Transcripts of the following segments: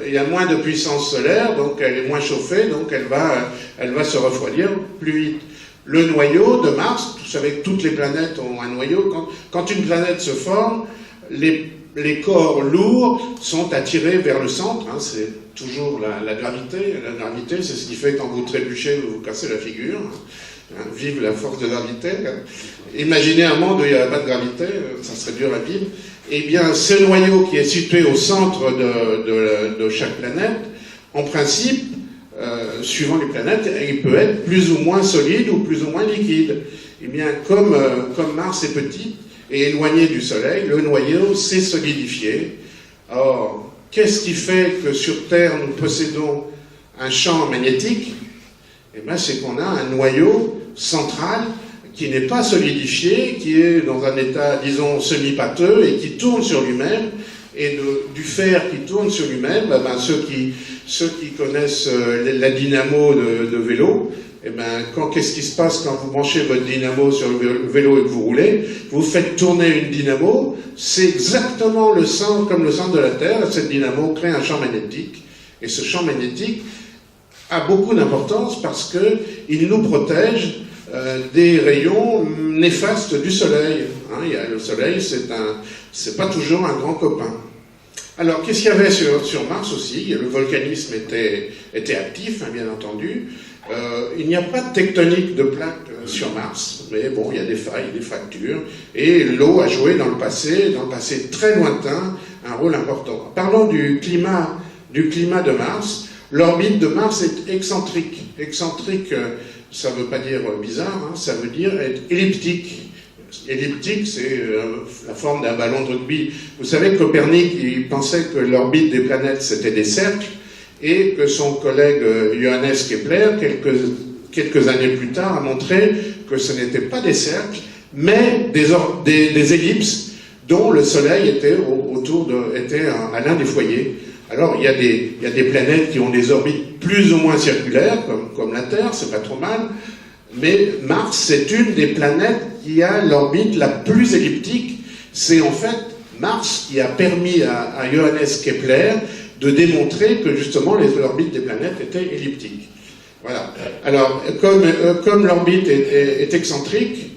Il y a moins de puissance solaire, donc elle est moins chauffée, donc elle va se refroidir plus vite. Le noyau de Mars, vous savez que toutes les planètes ont un noyau. Quand une planète se forme, les corps lourds sont attirés vers le centre, hein, c'est toujours la gravité. La gravité, c'est ce qui fait que quand vous trébuchez, vous vous cassez la figure. Hein, vive la force de gravité. Imaginez un monde où il n'y a pas de gravité, ça serait dur à vivre. Eh bien, ce noyau qui est situé au centre de chaque planète, en principe, suivant les planètes, il peut être plus ou moins solide ou plus ou moins liquide. Eh bien, comme Mars est petit et éloigné du Soleil, le noyau s'est solidifié. Or, qu'est-ce qui fait que sur Terre, nous possédons un champ magnétique? Eh bien, c'est qu'on a un noyau central qui n'est pas solidifié, qui est dans un état, disons, semi-pâteux et qui tourne sur lui-même. Et du fer qui tourne sur lui-même, ceux qui connaissent la dynamo de vélo, qu'est-ce qui se passe quand vous branchez votre dynamo sur le vélo et que vous roulez? Vous faites tourner une dynamo, c'est exactement comme le centre de la Terre. Cette dynamo crée un champ magnétique. Et ce champ magnétique a beaucoup d'importance parce qu'il nous protège des rayons néfastes du Soleil. Hein, le Soleil, c'est pas toujours un grand copain. Alors, qu'est-ce qu'il y avait sur Mars aussi? Le volcanisme était actif, hein, bien entendu. Il n'y a pas de tectonique de plaques sur Mars, mais bon, il y a des failles, des fractures, et l'eau a joué dans le passé très lointain, un rôle important. Parlons du climat de Mars. L'orbite de Mars est excentrique. Excentrique, ça ne veut pas dire bizarre, hein, ça veut dire être elliptique. Elliptique, c'est la forme d'un ballon de rugby. Vous savez que Copernic, il pensait que l'orbite des planètes, c'était des cercles, et que son collègue Johannes Kepler, quelques années plus tard, a montré que ce n'était pas des cercles, mais des ellipses dont le Soleil était à l'un des foyers. Alors, il y a des planètes qui ont des orbites plus ou moins circulaires, comme la Terre, c'est pas trop mal, mais Mars, c'est une des planètes qui a l'orbite la plus elliptique. C'est en fait Mars qui a permis à Johannes Kepler de démontrer que justement l'orbite des planètes était elliptique. Voilà. Alors, comme l'orbite est excentrique,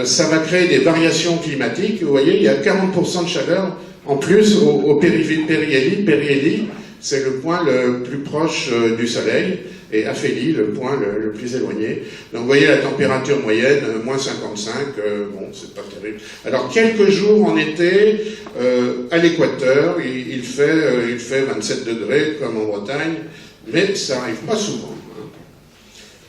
ça va créer des variations climatiques. Vous voyez, il y a 40% de chaleur en plus au périhélie. Périhélie, c'est le point le plus proche du Soleil, et Aphélie, le point le plus éloigné. Donc vous voyez la température moyenne, moins 55, bon, c'est pas terrible. Alors quelques jours en été, à l'équateur, il fait 27 degrés, comme en Bretagne, mais ça n'arrive pas souvent. Hein.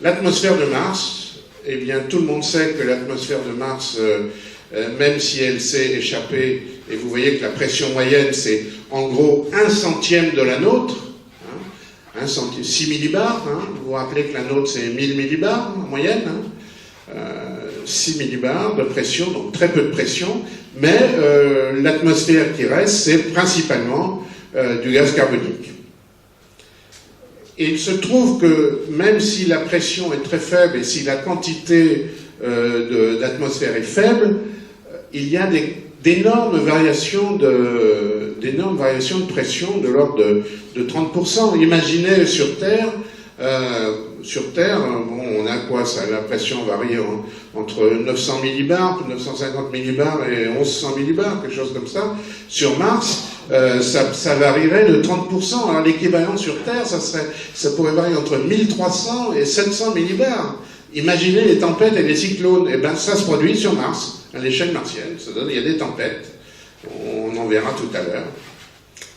L'atmosphère de Mars, eh bien tout le monde sait que l'atmosphère de Mars, même si elle s'est échappée, et vous voyez que la pression moyenne, c'est en gros 1/100 de la nôtre, 6 millibars, hein. Vous vous rappelez que la nôtre c'est 1000 millibars en moyenne, hein. 6 millibars de pression, donc très peu de pression, mais l'atmosphère qui reste c'est principalement du gaz carbonique. Et il se trouve que même si la pression est très faible et si la quantité d'atmosphère est faible, il y a d'énormes variations de pression de l'ordre de 30%. Imaginez sur Terre, bon, on a quoi ça? La pression varie entre 900 millibars, 950 millibars et 1100 millibars, quelque chose comme ça. Sur Mars, ça varierait de 30%. Alors l'équivalent sur Terre, ça pourrait varier entre 1300 et 700 millibars. Imaginez les tempêtes et les cyclones. Eh bien, ça se produit sur Mars, à l'échelle martienne. Il y a des tempêtes. On en verra tout à l'heure.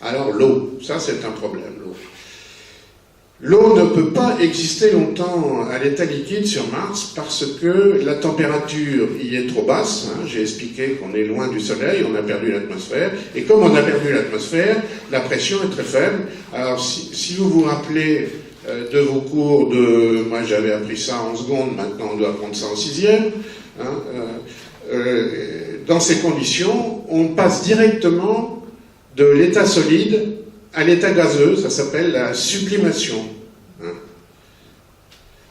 Alors, l'eau. Ça, c'est un problème, l'eau. L'eau ne peut pas exister longtemps à l'état liquide sur Mars parce que la température y est trop basse. Hein. J'ai expliqué qu'on est loin du Soleil, on a perdu l'atmosphère. Et comme on a perdu l'atmosphère, la pression est très faible. Alors, si vous vous rappelez de vos cours moi j'avais appris ça en seconde, maintenant on doit apprendre ça en 6e. Hein, dans ces conditions, on passe directement de l'état solide à l'état gazeux, ça s'appelle la sublimation. Hein.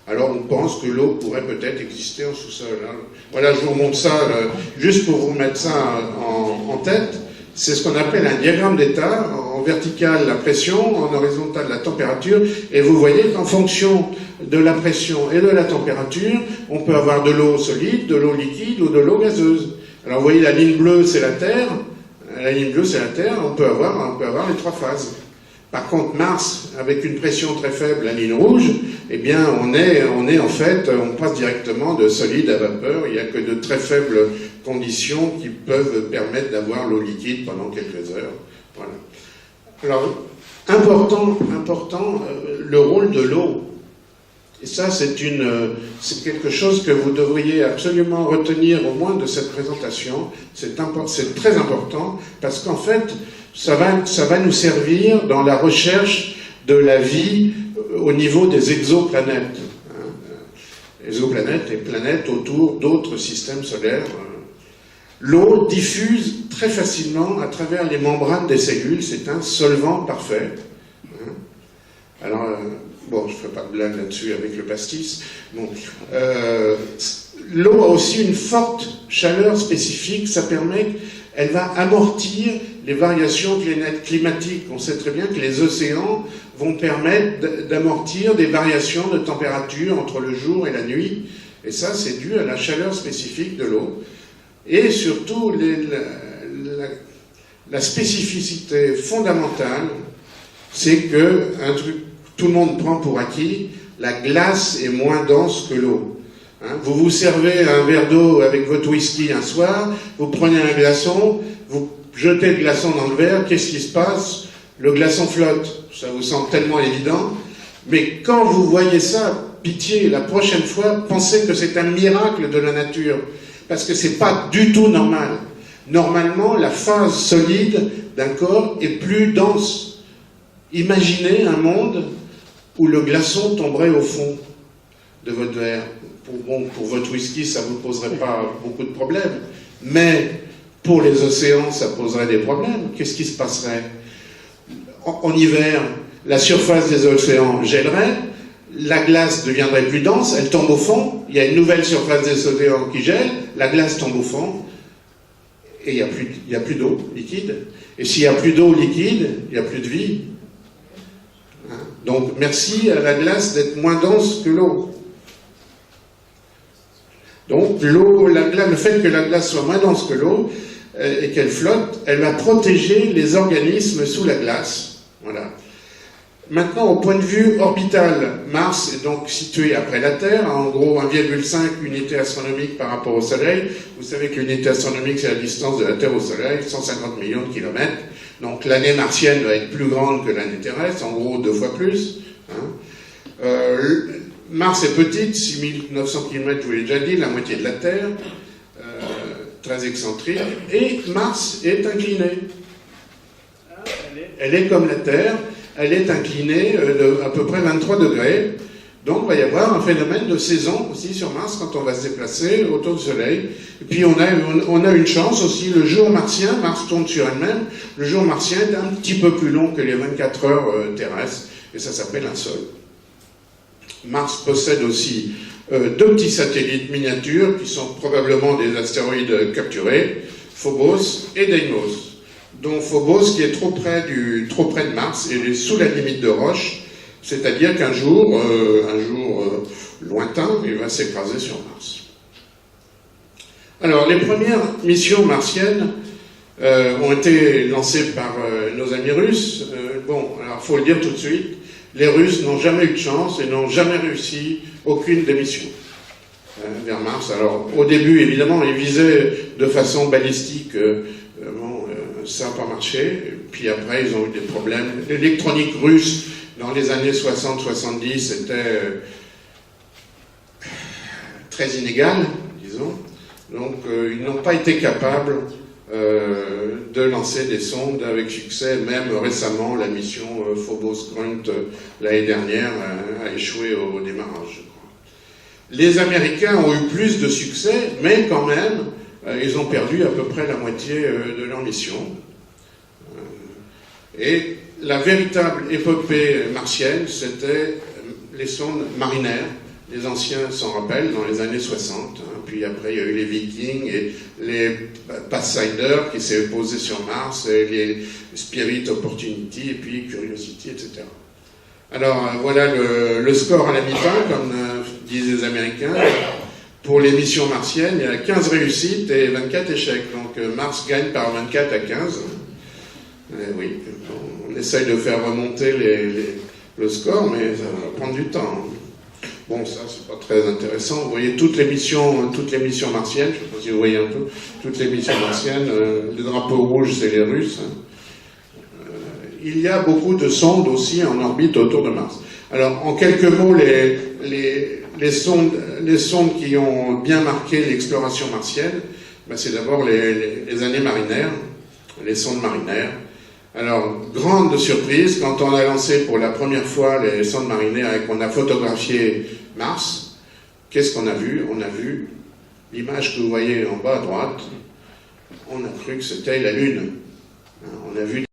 Alors on pense que l'eau pourrait peut-être exister en sous-sol. Hein. Voilà, je vous montre ça, juste pour vous mettre ça en tête. C'est ce qu'on appelle un diagramme d'état. En vertical la pression, en horizontal la température, et vous voyez qu'en fonction de la pression et de la température, on peut avoir de l'eau solide, de l'eau liquide ou de l'eau gazeuse. Alors vous voyez, la ligne bleue c'est la Terre, on peut avoir les trois phases. Par contre, Mars, avec une pression très faible, la ligne rouge, eh bien, on passe directement de solide à vapeur. Il n'y a que de très faibles conditions qui peuvent permettre d'avoir l'eau liquide pendant quelques heures. Voilà. Alors, important, le rôle de l'eau. Et ça, c'est quelque chose que vous devriez absolument retenir au moins de cette présentation. C'est très important parce qu'en fait, ça va nous servir dans la recherche de la vie au niveau des exoplanètes. Exoplanètes et planètes autour d'autres systèmes solaires. L'eau diffuse très facilement à travers les membranes des cellules. C'est un solvant parfait. Alors, bon, je ne ferai pas de blague là-dessus avec le pastis. Bon, l'eau a aussi une forte chaleur spécifique. Ça permet, elle va amortir les variations climatiques. On sait très bien que les océans vont permettre d'amortir des variations de température entre le jour et la nuit. Et ça, c'est dû à la chaleur spécifique de l'eau. Et surtout, la spécificité fondamentale, c'est que un truc tout le monde prend pour acquis, la glace est moins dense que l'eau. Vous vous servez un verre d'eau avec votre whisky un soir, vous prenez un glaçon, vous jetez le glaçon dans le verre, qu'est-ce qui se passe? Le glaçon flotte. Ça vous semble tellement évident. Mais quand vous voyez ça, pitié, la prochaine fois, pensez que c'est un miracle de la nature. Parce que c'est pas du tout normal. Normalement, la phase solide d'un corps est plus dense. Imaginez un monde où le glaçon tomberait au fond de votre verre. Pour votre whisky, ça ne vous poserait pas beaucoup de problèmes. Mais pour les océans, ça poserait des problèmes. Qu'est-ce qui se passerait? En hiver, la surface des océans gèlerait, la glace deviendrait plus dense, elle tombe au fond, il y a une nouvelle surface des océans qui gèle, la glace tombe au fond, et il n'y a plus d'eau liquide. Et s'il n'y a plus d'eau liquide, il n'y a plus de vie. Donc merci à la glace d'être moins dense que l'eau. Donc l'eau, le fait que la glace soit moins dense que l'eau et qu'elle flotte, elle va protéger les organismes sous la glace. Voilà. Maintenant, au point de vue orbital, Mars est donc situé après la Terre, en gros 1,5 unité astronomique par rapport au Soleil. Vous savez que l'unité astronomique, c'est la distance de la Terre au Soleil, 150 millions de kilomètres. Donc l'année martienne va être plus grande que l'année terrestre, en gros 2 fois plus. Mars est petite, 6900 km, je vous l'ai déjà dit, la moitié de la Terre, très excentrique, et Mars est inclinée. Elle est comme la Terre, elle est inclinée de à peu près 23 degrés. Donc il va y avoir un phénomène de saison aussi sur Mars quand on va se déplacer autour du Soleil. Et puis on a une chance aussi, le jour martien, Mars tourne sur elle-même, le jour martien est un petit peu plus long que les 24 heures terrestres, et ça s'appelle un sol. Mars possède aussi 2 petits satellites miniatures qui sont probablement des astéroïdes capturés, Phobos et Deimos. Dont Phobos qui est trop près de Mars et sous la limite de Roche, c'est-à-dire qu'un jour, lointain, il va s'écraser sur Mars. Alors, les premières missions martiennes ont été lancées par nos amis russes. Bon, alors, faut le dire tout de suite, les Russes n'ont jamais eu de chance et n'ont jamais réussi aucune des missions vers Mars. Alors, au début, évidemment, ils visaient de façon balistique. Ça n'a pas marché, puis après ils ont eu des problèmes. L'électronique russe dans les années 60-70 était très inégale, disons, donc ils n'ont pas été capables de lancer des sondes avec succès. Même récemment, la mission Phobos-Grunt l'année dernière a échoué au démarrage, je crois. Les Américains ont eu plus de succès, mais quand même ils ont perdu à peu près la moitié de leur mission. Et la véritable épopée martienne, c'était les sondes marinaires, Les anciens s'en rappellent, dans les années 60. Hein. Puis après, il y a eu les Vikings et les Pathfinder qui s'est posé sur Mars, et les Spirit Opportunity, et puis Curiosity, etc. Alors, voilà le score à la mi-fin, comme disent les Américains. Pour les missions martiennes, il y a 15 réussites et 24 échecs. Donc, Mars gagne par 24 à 15. Oui, on essaye de faire remonter le score, mais ça va prendre du temps. Bon, ça, c'est pas très intéressant. Vous voyez toutes les missions martiennes, je ne sais pas si vous voyez un peu, toutes les missions martiennes, les drapeaux rouges, c'est les Russes. Il y a beaucoup de sondes aussi en orbite autour de Mars. Alors, en quelques mots, les sondes qui ont bien marqué l'exploration martienne, ben, c'est d'abord les années marinaires, les sondes marinaires. Alors, grande surprise, quand on a lancé pour la première fois les sondes marinaires et qu'on a photographié Mars, qu'est-ce qu'on a vu? On a vu l'image que vous voyez en bas à droite, on a cru que c'était la Lune. On a vu